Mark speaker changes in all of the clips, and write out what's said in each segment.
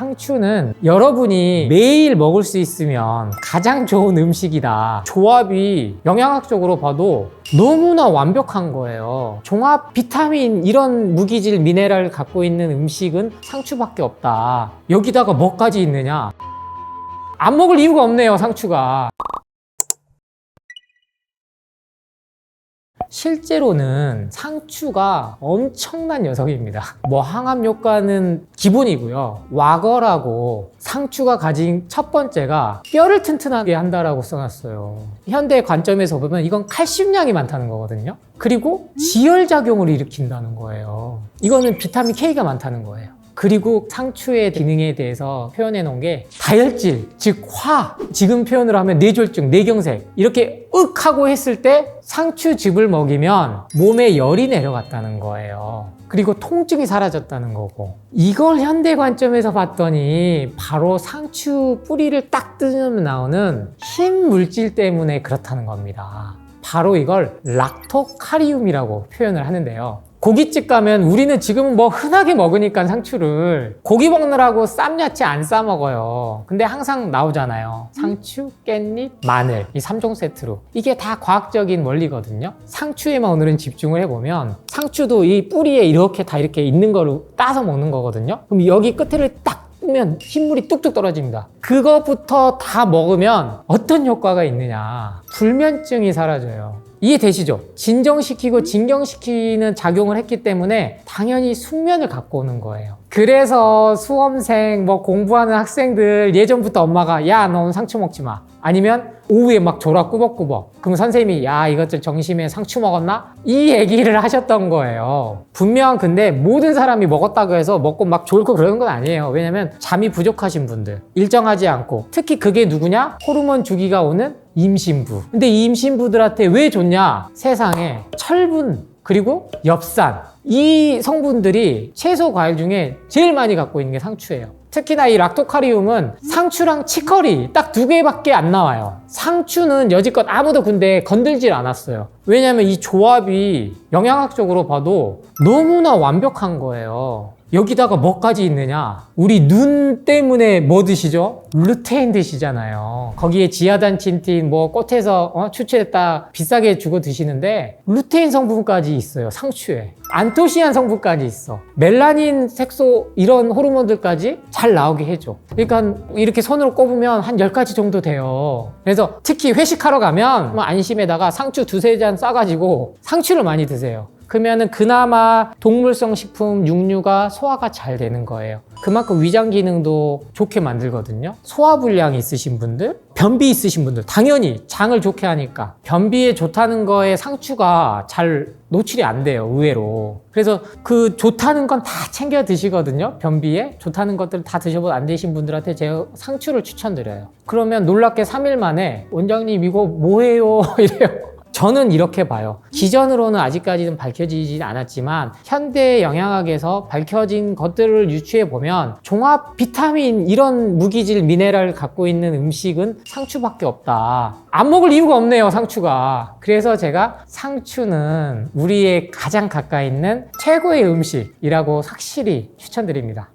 Speaker 1: 상추는 여러분이 매일 먹을 수 있으면 가장 좋은 음식이다. 조합이 영양학적으로 봐도 너무나 완벽한 거예요. 종합 비타민 이런 무기질 미네랄을 갖고 있는 음식은 상추밖에 없다. 여기다가 뭐까지 있느냐? 안 먹을 이유가 없네요, 상추가. 실제로는 상추가 엄청난 녀석입니다. 뭐 항암 효과는 기본이고요. 와거라고 상추가 가진 첫 번째가 뼈를 튼튼하게 한다라고 써놨어요. 현대 관점에서 보면 이건 칼슘량이 많다는 거거든요. 그리고 지혈작용을 일으킨다는 거예요. 이거는 비타민 K가 많다는 거예요. 그리고 상추의 기능에 대해서 표현해 놓은 게 다혈질, 즉 화, 지금 표현으로 하면 뇌졸중, 뇌경색 이렇게 윽 하고 했을 때 상추즙을 먹이면 몸에 열이 내려갔다는 거예요. 그리고 통증이 사라졌다는 거고, 이걸 현대 관점에서 봤더니 바로 상추 뿌리를 딱 뜯으면 나오는 흰 물질 때문에 그렇다는 겁니다. 바로 이걸 락토카리움이라고 표현을 하는데요. 고깃집 가면 우리는 지금 뭐 흔하게 먹으니까 상추를 고기 먹느라고 쌈야채 안 싸 먹어요. 근데 항상 나오잖아요. 상추, 깻잎, 마늘 이 3종 세트로. 이게 다 과학적인 원리거든요. 상추에만 오늘은 집중을 해보면 상추도 이 뿌리에 이렇게 다 이렇게 있는 거를 따서 먹는 거거든요. 그럼 여기 끝을 딱 뜨면 흰물이 뚝뚝 떨어집니다. 그거부터 다 먹으면 어떤 효과가 있느냐? 불면증이 사라져요. 이해되시죠? 진정시키고 진경시키는 작용을 했기 때문에 당연히 숙면을 갖고 오는 거예요. 그래서 수험생, 뭐 공부하는 학생들 예전부터 엄마가 야, 너 오늘 상추 먹지 마. 아니면 오후에 막 졸아 꾸벅꾸벅. 그럼 선생님이 야, 이것들 정심에 상추 먹었나? 이 얘기를 하셨던 거예요. 분명 근데 모든 사람이 먹었다고 해서 먹고 막 졸고 그러는 건 아니에요. 왜냐면 잠이 부족하신 분들, 일정하지 않고, 특히 그게 누구냐? 호르몬 주기가 오는 임신부. 근데 이 임신부들한테 왜 좋냐? 세상에 철분 그리고 엽산 이 성분들이 채소 과일 중에 제일 많이 갖고 있는 게 상추예요. 특히나 이 락토카리움은 상추랑 치커리 딱 두 개밖에 안 나와요. 상추는 여지껏 아무도 근데 건들질 않았어요. 왜냐면 이 조합이 영양학적으로 봐도 너무나 완벽한 거예요. 여기다가 뭐까지 있느냐? 우리 눈 때문에 뭐 드시죠? 루테인 드시잖아요. 거기에 지아단친틴 뭐 꽃에서 추출했다 비싸게 주고 드시는데 루테인 성분까지 있어요. 상추에. 안토시안 성분까지 있어. 멜라닌, 색소 이런 호르몬들까지 잘 나오게 해줘. 그러니까 이렇게 손으로 꼽으면 한 10가지 정도 돼요. 그래서 특히 회식하러 가면 안심에다가 상추 2-3잔 싸가지고 상추를 많이 드세요. 그러면은 그나마 동물성 식품, 육류가 소화가 잘 되는 거예요. 그만큼 위장 기능도 좋게 만들거든요. 소화불량이 있으신 분들, 변비 있으신 분들, 당연히 장을 좋게 하니까 변비에 좋다는 거에 상추가 잘 노출이 안 돼요, 의외로. 그래서 그 좋다는 건 다 챙겨 드시거든요. 변비에 좋다는 것들 다 드셔보고 안 되신 분들한테 제가 상추를 추천드려요. 그러면 놀랍게 3일 만에 원장님 이거 뭐예요? 이래요. 저는 이렇게 봐요. 기전으로는 아직까지는 밝혀지진 않았지만 현대 영양학에서 밝혀진 것들을 유추해 보면 종합 비타민 이런 무기질 미네랄을 갖고 있는 음식은 상추밖에 없다. 안 먹을 이유가 없네요, 상추가. 그래서 제가 상추는 우리의 가장 가까이 있는 최고의 음식이라고 확실히 추천드립니다.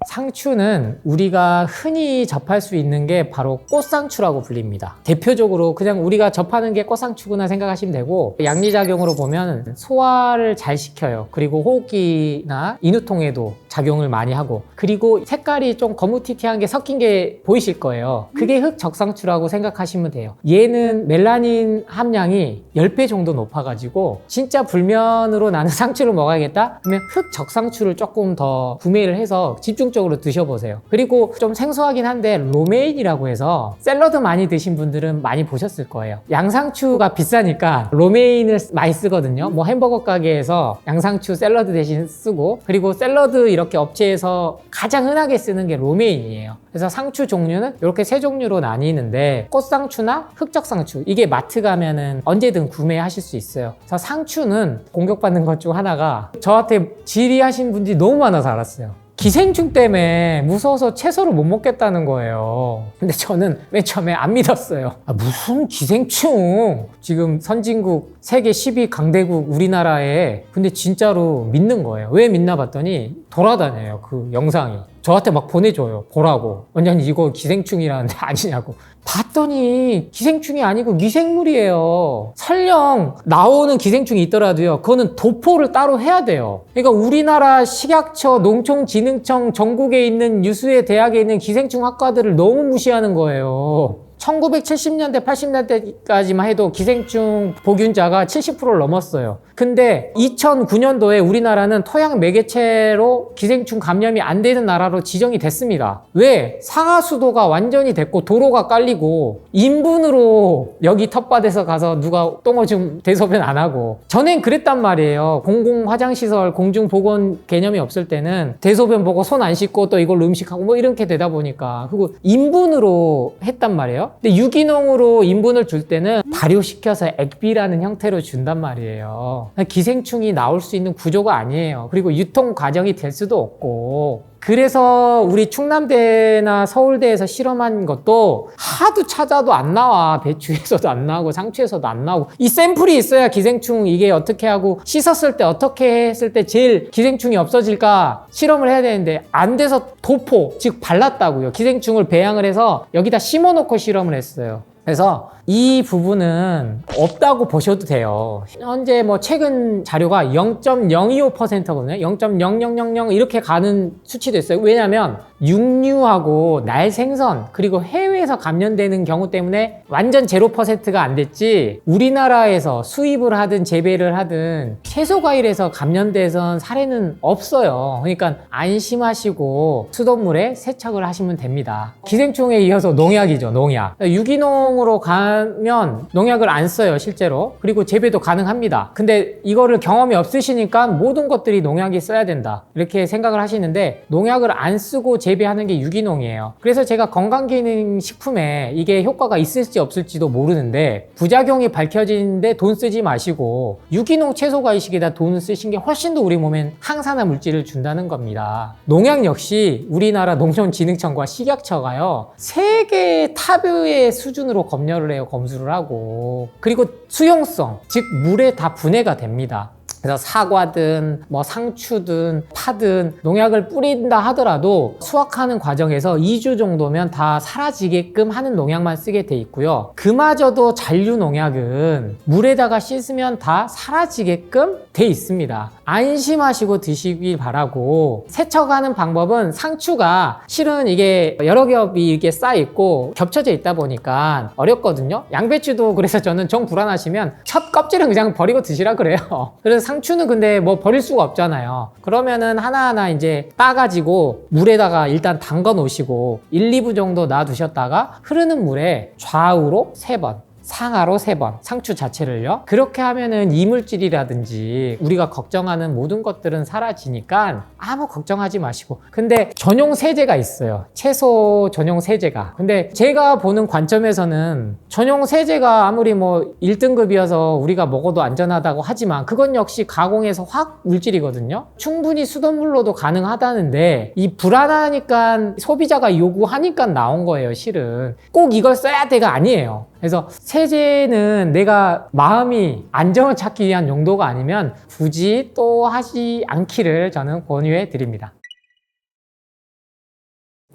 Speaker 1: 상추는 우리가 흔히 접할 수 있는 게 바로 꽃상추라고 불립니다. 대표적으로 그냥 우리가 접하는 게 꽃상추구나 생각하시면 되고, 양리작용으로 보면 소화를 잘 시켜요. 그리고 호흡기나 인후통에도 작용을 많이 하고, 그리고 색깔이 좀 거무튀튀한 게 섞인 게 보이실 거예요. 그게 흑적상추라고 생각하시면 돼요. 얘는 멜라닌 함량이 10배 정도 높아가지고 진짜 불면으로 나는 상추를 먹어야겠다? 그러면 흑적상추를 조금 더 구매를 해서 집중적으로 드셔보세요. 그리고 좀 생소하긴 한데 로메인이라고 해서 샐러드 많이 드신 분들은 많이 보셨을 거예요. 양상추가 비싸니까 로메인을 많이 쓰거든요. 뭐 햄버거 가게에서 양상추 샐러드 대신 쓰고, 그리고 샐러드 이렇게 업체에서 가장 흔하게 쓰는 게 로메인이에요. 그래서 상추 종류는 이렇게 세 종류로 나뉘는데, 꽃상추나 흑적상추, 이게 마트 가면은 언제든 구매하실 수 있어요. 그래서 상추는 공격받는 것 중 하나가, 저한테 질의하신 분들이 너무 많아서 알았어요. 기생충 때문에 무서워서 채소를 못 먹겠다는 거예요. 근데 저는 맨 처음에 안 믿었어요. 무슨 기생충? 지금 선진국 세계 10위 강대국 우리나라에. 근데 진짜로 믿는 거예요. 왜 믿나 봤더니 돌아다녀요, 그 영상이. 저한테 막 보내줘요. 보라고. 원장님 이거 기생충이라는데 아니냐고. 봤더니 기생충이 아니고 미생물이에요. 설령 나오는 기생충이 있더라도요, 그거는 도포를 따로 해야 돼요. 그러니까 우리나라 식약처, 농촌진흥청 전국에 있는 유수의 대학에 있는 기생충 학과들을 너무 무시하는 거예요. 1970년대, 80년대까지만 해도 기생충 보균자가 70%를 넘었어요. 근데 2009년도에 우리나라는 토양 매개체로 기생충 감염이 안 되는 나라로 지정이 됐습니다. 왜? 상하수도가 완전히 됐고 도로가 깔리고 인분으로 여기 텃밭에서 가서 누가 똥오줌 대소변 안 하고. 전엔 그랬단 말이에요. 공공 화장시설, 공중보건 개념이 없을 때는 대소변 보고 손 안 씻고 또 이걸로 음식하고 뭐 이렇게 되다 보니까. 그리고 인분으로 했단 말이에요. 근데 유기농으로 인분을 줄 때는 발효시켜서 액비라는 형태로 준단 말이에요. 기생충이 나올 수 있는 구조가 아니에요. 그리고 유통 과정이 될 수도 없고. 그래서 우리 충남대나 서울대에서 실험한 것도 하도 찾아도 안 나와. 배추에서도 안 나오고 상추에서도 안 나오고. 이 샘플이 있어야 기생충 이게 어떻게 하고 씻었을 때 어떻게 했을 때 제일 기생충이 없어질까 실험을 해야 되는데 안 돼서 도포, 즉 발랐다고요. 기생충을 배양을 해서 여기다 심어놓고 실험을 했어요. 그래서 이 부분은 없다고 보셔도 돼요. 현재 뭐 최근 자료가 0.025%거든요. 0.0000 이렇게 가는 수치도 있어요. 왜냐면 육류하고 날생선 그리고 해외에서 감염되는 경우 때문에 완전 0%가 안 됐지, 우리나라에서 수입을 하든 재배를 하든 채소 과일에서 감염돼선 사례는 없어요. 그러니까 안심하시고 수돗물에 세척을 하시면 됩니다. 기생충에 이어서 농약이죠. 농약. 유기농으로 가면 농약을 안 써요, 실제로. 그리고 재배도 가능합니다. 근데 이거를 경험이 없으시니까 모든 것들이 농약이 써야 된다 이렇게 생각을 하시는데, 농약을 안 쓰고 재배하는 게 유기농이에요. 그래서 제가 건강기능식품에 이게 효과가 있을지 없을지도 모르는데 부작용이 밝혀지는데 돈 쓰지 마시고 유기농 채소과일식에다 돈을 쓰신 게 훨씬 더 우리 몸엔 항산화 물질을 준다는 겁니다. 농약 역시 우리나라 농촌진흥청과 식약처가요, 세계 탑의 수준으로 검열을 해요. 검수를 하고. 그리고 수용성, 즉 물에 다 분해가 됩니다. 그래서 사과든 뭐 상추든 파든 농약을 뿌린다 하더라도 수확하는 과정에서 2주 정도면 다 사라지게끔 하는 농약만 쓰게 돼 있고요. 그마저도 잔류 농약은 물에다가 씻으면 다 사라지게끔 돼 있습니다. 안심하시고 드시길 바라고. 세척하는 방법은 상추가 실은 이게 여러 겹이 이렇게 쌓여있고 겹쳐져 있다 보니까 어렵거든요. 양배추도 그래서 저는 정 불안하시면 첫 껍질은 그냥 버리고 드시라 그래요. 그래서 상추는 근데 뭐 버릴 수가 없잖아요. 그러면은 하나하나 이제 따가지고 물에다가 일단 담가 놓으시고 1, 2분 정도 놔두셨다가 흐르는 물에 좌우로 3번, 상하로 3번, 상추 자체를요. 그렇게 하면은 이물질이라든지 우리가 걱정하는 모든 것들은 사라지니까 아무 걱정하지 마시고. 근데 전용 세제가 있어요. 채소 전용 세제가. 근데 제가 보는 관점에서는 전용 세제가 아무리 뭐 1등급이어서 우리가 먹어도 안전하다고 하지만 그건 역시 가공해서 화학 물질이거든요. 충분히 수돗물로도 가능하다는데 이 불안하니까 소비자가 요구하니까 나온 거예요, 실은. 꼭 이걸 써야 돼가 아니에요. 그래서 세제는 내가 마음이 안정을 찾기 위한 용도가 아니면 굳이 또 하지 않기를 저는 권유해 드립니다.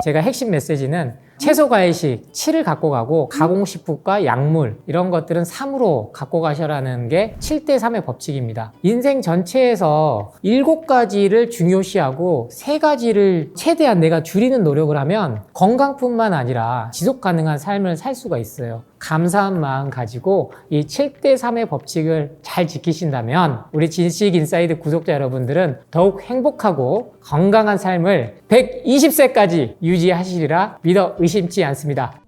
Speaker 1: 제가 핵심 메시지는 채소과일식 7을 갖고 가고 가공식품과 약물 이런 것들은 3으로 갖고 가셔라는 게 7대3의 법칙입니다. 인생 전체에서 7가지를 중요시하고 3가지를 최대한 내가 줄이는 노력을 하면 건강뿐만 아니라 지속 가능한 삶을 살 수가 있어요. 감사한 마음 가지고 이 7대3의 법칙을 잘 지키신다면 우리 진식인사이드 구독자 여러분들은 더욱 행복하고 건강한 삶을 120세까지 유지하시리라 믿어 의심치 않습니다.